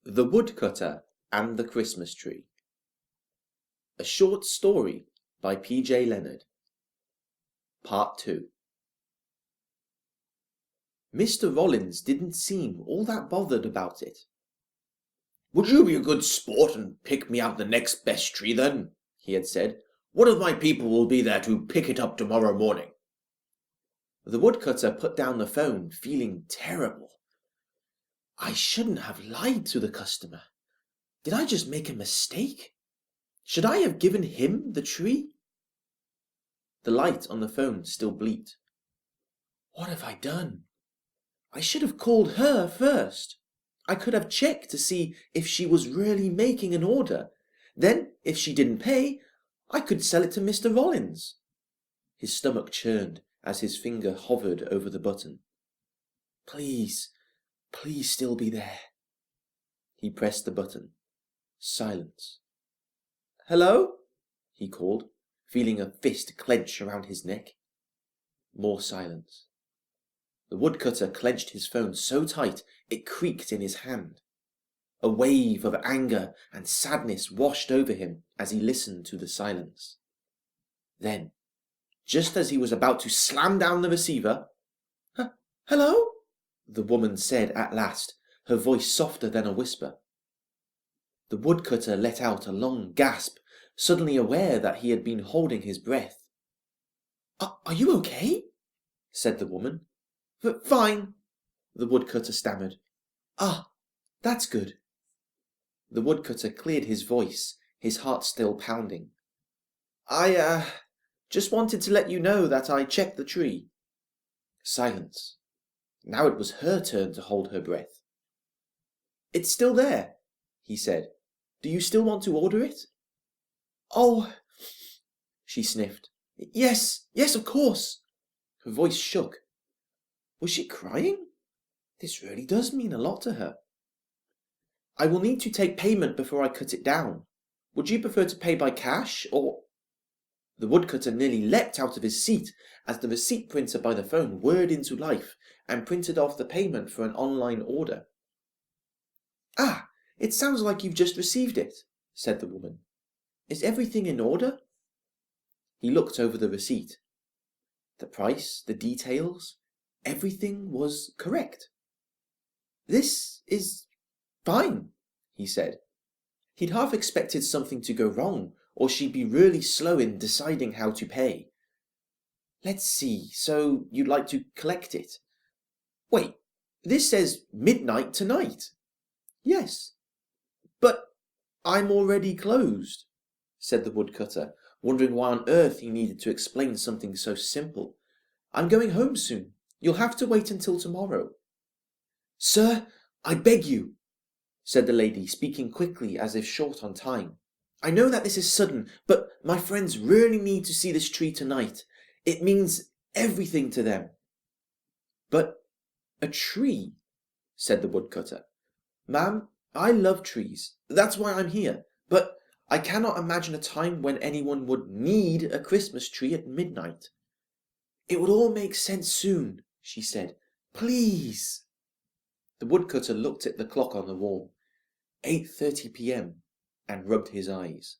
The Woodcutter and the Christmas Tree. A short story by PJ Leonard. Part 2. Mr. Rollins didn't seem all that bothered about it. "Would you be a good sport and pick me out the next best tree then?" he had said. "One of my people will be there to pick it up tomorrow morning." The woodcutter put down the phone, feeling terrible. I shouldn't have lied to the customer. Did I just make a mistake? Should I have given him the tree? The light on the phone still bleeped. What have I done? I should have called her first. I could have checked to see if she was really making an order. Then, if she didn't pay, I could sell it to Mr. Rollins. His stomach churned as his finger hovered over the button. Please still be there. He pressed the button. Silence. Hello? He called, feeling a fist clench around his neck. More silence. The woodcutter clenched his phone so tight it creaked in his hand. A wave of anger and sadness washed over him as he listened to the silence. Then, just as he was about to slam down the receiver, Hello? The woman said at last, her voice softer than a whisper. The woodcutter let out a long gasp, suddenly aware that he had been holding his breath. Are you okay? Said the woman. Fine, the woodcutter stammered. Ah, that's good. The woodcutter cleared his voice, his heart still pounding. I just wanted to let you know that I checked the tree. Silence. Now it was her turn to hold her breath. It's still there, he said. Do you still want to order it? Oh, she sniffed. Yes, of course. Her voice shook. Was she crying? This really does mean a lot to her. I will need to take payment before I cut it down. Would you prefer to pay by cash or... The woodcutter nearly leapt out of his seat as the receipt printer by the phone whirred into life and printed off the payment for an online order. Ah, it sounds like you've just received it, said the woman. Is everything in order? He looked over the receipt. The price, the details, everything was correct. This is fine, he said. He'd half expected something to go wrong, or she'd be really slow in deciding how to pay. Let's see, so you'd like to collect it? Wait, this says midnight tonight. Yes, but I'm already closed, said the woodcutter, wondering why on earth he needed to explain something so simple. I'm going home soon. You'll have to wait until tomorrow. Sir, I beg you, said the lady, speaking quickly as if short on time. I know that this is sudden, but my friends really need to see this tree tonight. It means everything to them. But a tree, said the woodcutter. Ma'am, I love trees. That's why I'm here. But I cannot imagine a time when anyone would need a Christmas tree at midnight. It would all make sense soon, she said. Please. The woodcutter looked at the clock on the wall. 8:30 p.m. and rubbed his eyes.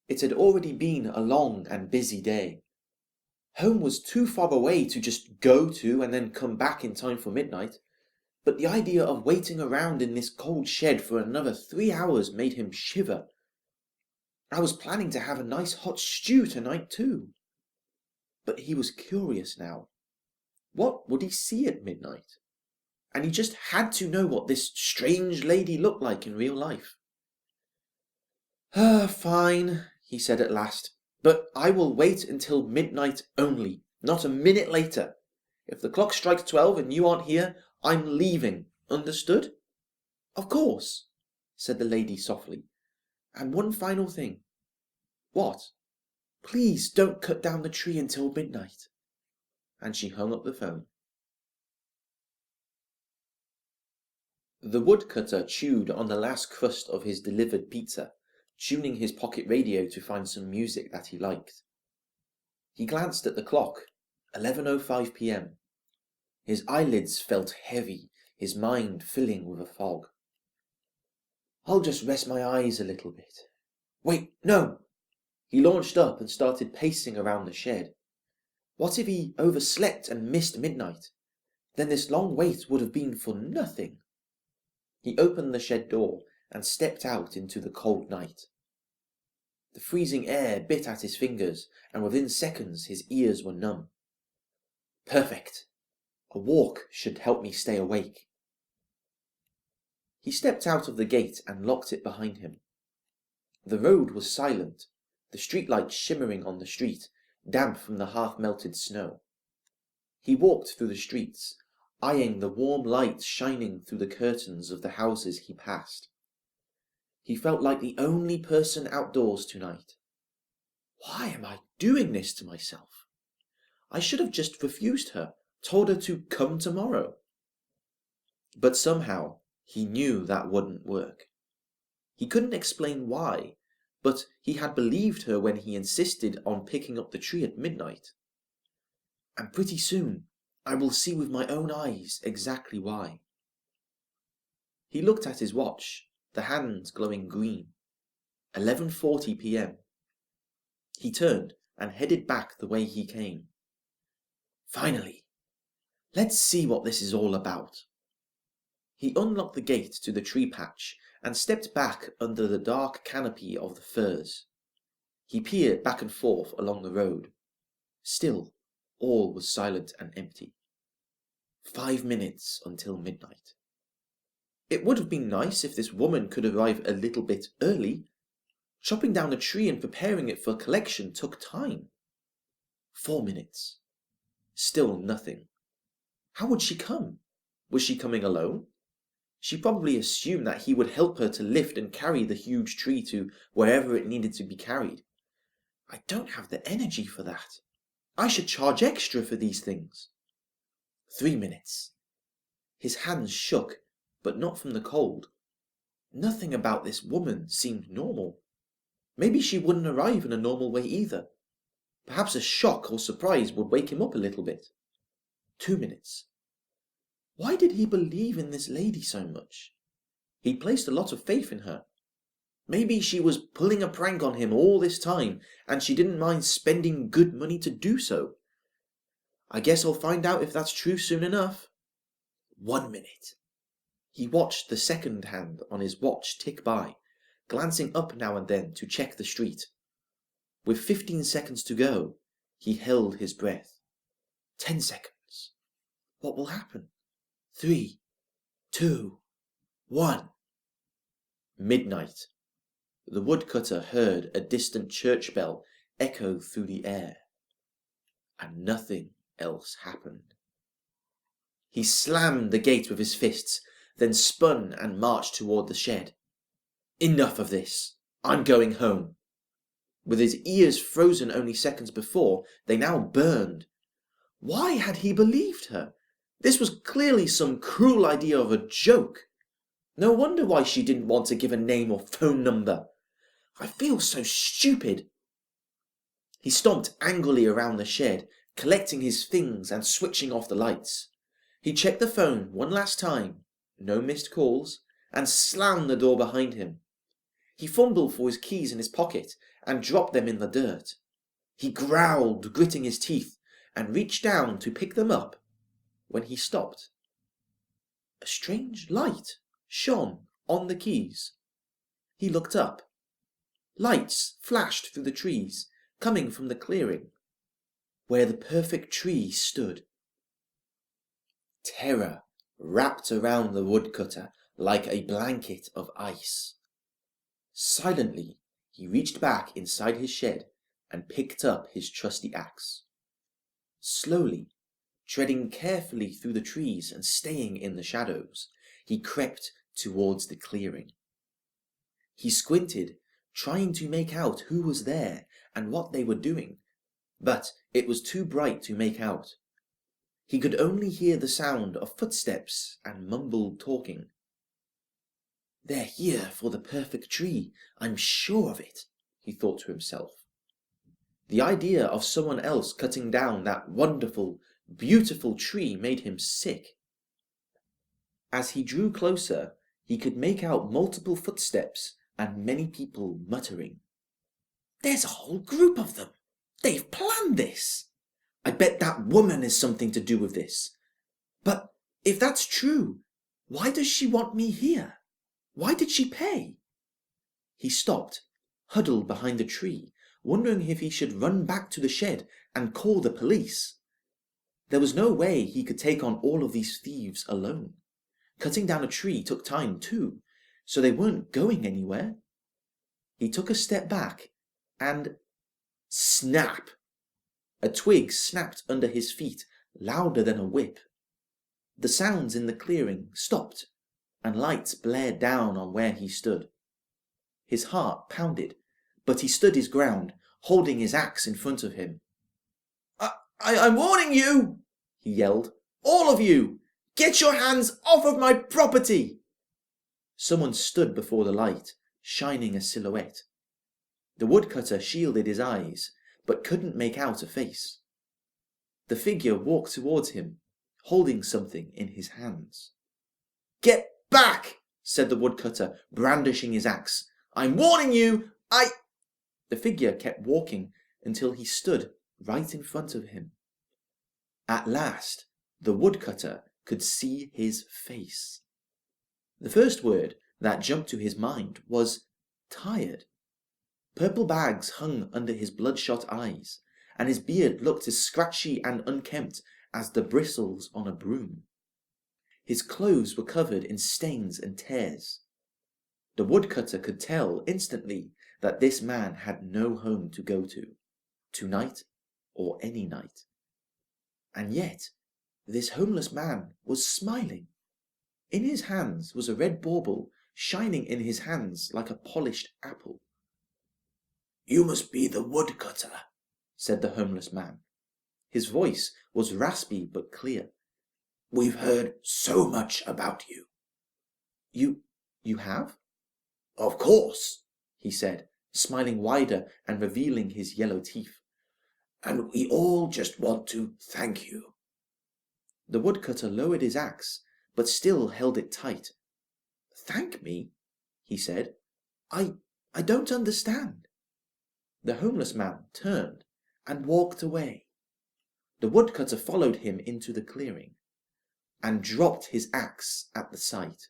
It had already been a long and busy day. Home was too far away to just go to and then come back in time for midnight, but the idea of waiting around in this cold shed for another 3 hours made him shiver. I was planning to have a nice hot stew tonight too. But he was curious now. What would he see at midnight? And he just had to know what this strange lady looked like in real life. Fine, he said at last, but I will wait until midnight only, not a minute later. If the clock strikes 12 and you aren't here, I'm leaving. Understood? Of course, said the lady softly. And one final thing. What? Please don't cut down the tree until midnight. And she hung up the phone. The woodcutter chewed on the last crust of his delivered pizza, tuning his pocket radio to find some music that he liked. He glanced at the clock, 11:05 p.m. His eyelids felt heavy, his mind filling with a fog. I'll just rest my eyes a little bit. Wait, no! He launched up and started pacing around the shed. What if he overslept and missed midnight? Then this long wait would have been for nothing. He opened the shed door and stepped out into the cold night. The freezing air bit at his fingers, and within seconds his ears were numb. Perfect. A walk should help me stay awake. He stepped out of the gate and locked it behind him. The road was silent, the streetlights shimmering on the street, damp from the half-melted snow. He walked through the streets, eyeing the warm light shining through the curtains of the houses he passed. He felt like the only person outdoors tonight. Why am I doing this to myself? I should have just refused her, told her to come tomorrow. But somehow he knew that wouldn't work. He couldn't explain why, but he had believed her when he insisted on picking up the tree at midnight. And pretty soon I will see with my own eyes exactly why. He looked at his watch, the hands glowing green. 11:40 p.m. He turned and headed back the way he came. Finally, let's see what this is all about. He unlocked the gate to the tree patch and stepped back under the dark canopy of the firs. He peered back and forth along the road. Still, all was silent and empty. 5 minutes until midnight. It would have been nice if this woman could arrive a little bit early. Chopping down a tree and preparing it for collection took time. 4 minutes. Still nothing. How would she come? Was she coming alone? She probably assumed that he would help her to lift and carry the huge tree to wherever it needed to be carried. I don't have the energy for that. I should charge extra for these things. 3 minutes. His hands shook, but not from the cold. Nothing about this woman seemed normal. Maybe she wouldn't arrive in a normal way either. Perhaps a shock or surprise would wake him up a little bit. 2 minutes. Why did he believe in this lady so much? He placed a lot of faith in her. Maybe she was pulling a prank on him all this time, and she didn't mind spending good money to do so. I guess I'll find out if that's true soon enough. 1 minute. He watched the second hand on his watch tick by, glancing up now and then to check the street. With 15 seconds to go, he held his breath. 10 seconds. What will happen? 3, 2, 1. Midnight. The woodcutter heard a distant church bell echo through the air. And nothing else happened. He slammed the gate with his fists, then spun and marched toward the shed. Enough of this. I'm going home. With his ears frozen only seconds before, they now burned. Why had he believed her? This was clearly some cruel idea of a joke. No wonder why she didn't want to give a name or phone number. I feel so stupid. He stomped angrily around the shed, collecting his things and switching off the lights. He checked the phone one last time, no missed calls, and slammed the door behind him. He fumbled for his keys in his pocket and dropped them in the dirt. He growled, gritting his teeth, and reached down to pick them up when he stopped. A strange light shone on the keys. He looked up. Lights flashed through the trees, coming from the clearing, where the perfect tree stood. Terror wrapped around the woodcutter like a blanket of ice. Silently, he reached back inside his shed and picked up his trusty axe. Slowly, treading carefully through the trees and staying in the shadows, he crept towards the clearing. He squinted, trying to make out who was there and what they were doing, but it was too bright to make out. He could only hear the sound of footsteps and mumbled talking. They're here for the perfect tree, I'm sure of it, he thought to himself. The idea of someone else cutting down that wonderful, beautiful tree made him sick. As he drew closer, He could make out multiple footsteps and many people muttering. "There's a whole group of them. They've planned this. I bet that woman has something to do with this. But if that's true, why does she want me here? Why did she pay?" He stopped, huddled behind a tree, wondering if he should run back to the shed and call the police. There was no way he could take on all of these thieves alone. Cutting down a tree took time too, so they weren't going anywhere. He took a step back and snap! A twig snapped under his feet, louder than a whip. The sounds in the clearing stopped, and lights blared down on where he stood. His heart pounded, but he stood his ground, holding his axe in front of him. I'm warning you!" he yelled. "All of you! Get your hands off of my property!" Someone stood before the light, shining a silhouette. The woodcutter shielded his eyes, but couldn't make out a face. The figure walked towards him, holding something in his hands. "Get back!" said the woodcutter, brandishing his axe. "I'm warning you! The figure kept walking until he stood right in front of him. At last, the woodcutter could see his face. The first word that jumped to his mind was tired. Purple bags hung under his bloodshot eyes, and his beard looked as scratchy and unkempt as the bristles on a broom. His clothes were covered in stains and tears. The woodcutter could tell instantly that this man had no home to go to, tonight or any night. And yet, this homeless man was smiling. In his hands was a red bauble, shining in his hands like a polished apple. "You must be the woodcutter," said the homeless man. His voice was raspy but clear. "We've heard so much about you." You have?" "Of course," he said, smiling wider and revealing his yellow teeth. "And we all just want to thank you." The woodcutter lowered his axe, but still held it tight. "Thank me?" he said. I don't understand." The homeless man turned and walked away. The woodcutter followed him into the clearing and dropped his axe at the sight.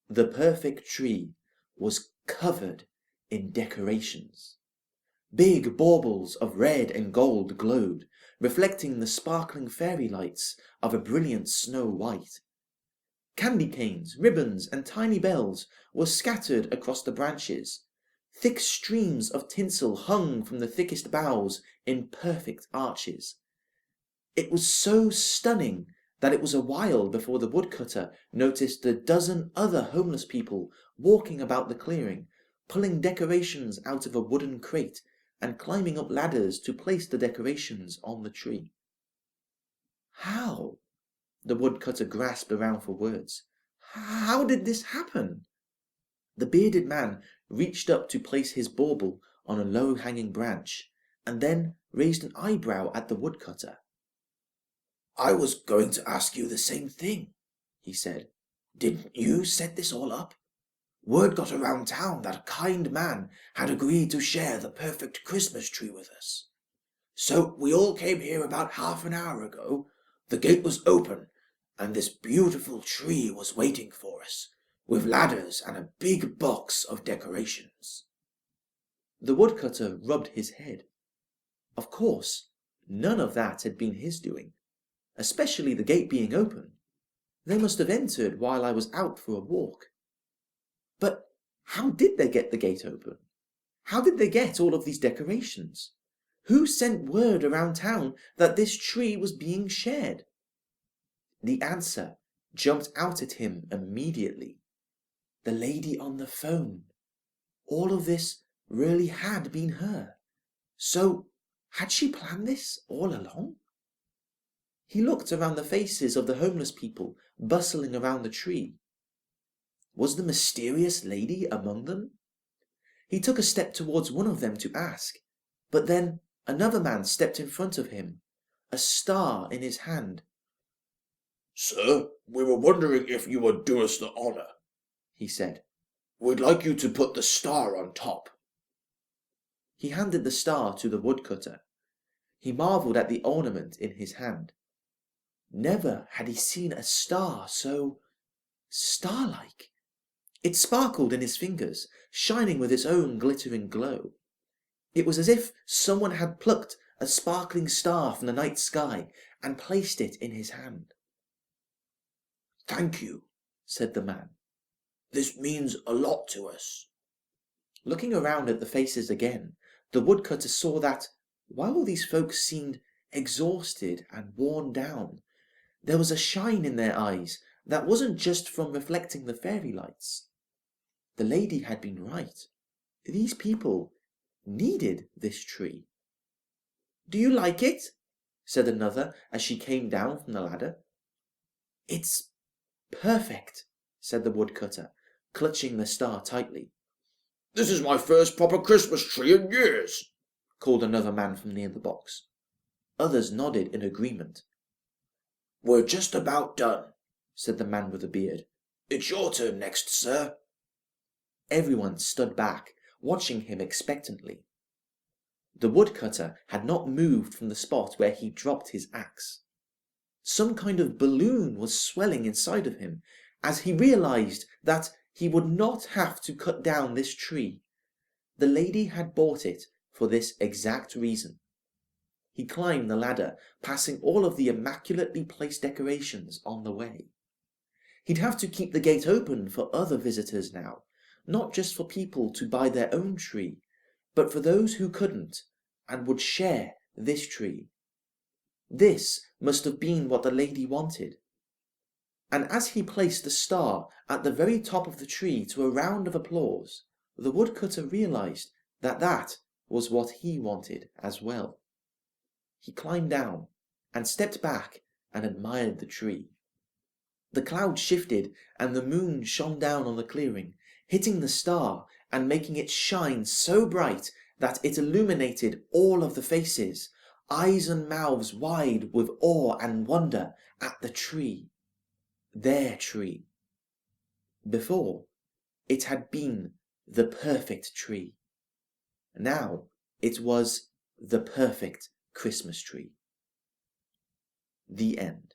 The perfect tree was covered in decorations. Big baubles of red and gold glowed, reflecting the sparkling fairy lights of a brilliant snow white. Candy canes, ribbons, and tiny bells were scattered across the branches. Thick streams of tinsel hung from the thickest boughs in perfect arches. It was so stunning that it was a while before the woodcutter noticed the dozen other homeless people walking about the clearing, pulling decorations out of a wooden crate and climbing up ladders to place the decorations on the tree. "How?" The woodcutter grasped around for words. "How did this happen?" The bearded man reached up to place his bauble on a low-hanging branch, and then raised an eyebrow at the woodcutter. "I was going to ask you the same thing," he said. "Didn't you set this all up? Word got around town that a kind man had agreed to share the perfect Christmas tree with us. So we all came here about half an hour ago. The gate was open, and this beautiful tree was waiting for us, with ladders and a big box of decorations." The woodcutter rubbed his head. Of course, none of that had been his doing, especially the gate being open. They must have entered while I was out for a walk. But how did they get the gate open? How did they get all of these decorations? Who sent word around town that this tree was being shared? The answer jumped out at him immediately. The lady on the phone. All of this really had been her. So, had she planned this all along? He looked around the faces of the homeless people bustling around the tree. Was the mysterious lady among them? He took a step towards one of them to ask, but then another man stepped in front of him, a star in his hand. "Sir, we were wondering if you would do us the honour," he said. "We'd like you to put the star on top." He handed the star to the woodcutter. He marvelled at the ornament in his hand. Never had he seen a star so star-like. It sparkled in his fingers, shining with its own glittering glow. It was as if someone had plucked a sparkling star from the night sky and placed it in his hand. "Thank you," said the man. "This means a lot to us." Looking around at the faces again, the woodcutter saw that, while all these folks seemed exhausted and worn down, there was a shine in their eyes that wasn't just from reflecting the fairy lights. The lady had been right. These people needed this tree. "Do you like it?" said another as she came down from the ladder. "It's perfect," said the woodcutter, clutching the star tightly. "This is my first proper Christmas tree in years," called another man from near the box. Others nodded in agreement. "We're just about done," said the man with the beard. "It's your turn next, sir." Everyone stood back, watching him expectantly. The woodcutter had not moved from the spot where he dropped his axe. Some kind of balloon was swelling inside of him as he realized that he would not have to cut down this tree. The lady had bought it for this exact reason. He climbed the ladder, passing all of the immaculately placed decorations on the way. He'd have to keep the gate open for other visitors now, not just for people to buy their own tree, but for those who couldn't and would share this tree. This must have been what the lady wanted. And as he placed the star at the very top of the tree to a round of applause, the woodcutter realized that that was what he wanted as well. He climbed down and stepped back and admired the tree. The clouds shifted and the moon shone down on the clearing, hitting the star and making it shine so bright that it illuminated all of the faces, eyes and mouths wide with awe and wonder at the tree. Their tree. Before, it had been the perfect tree. Now it was the perfect Christmas tree. The end.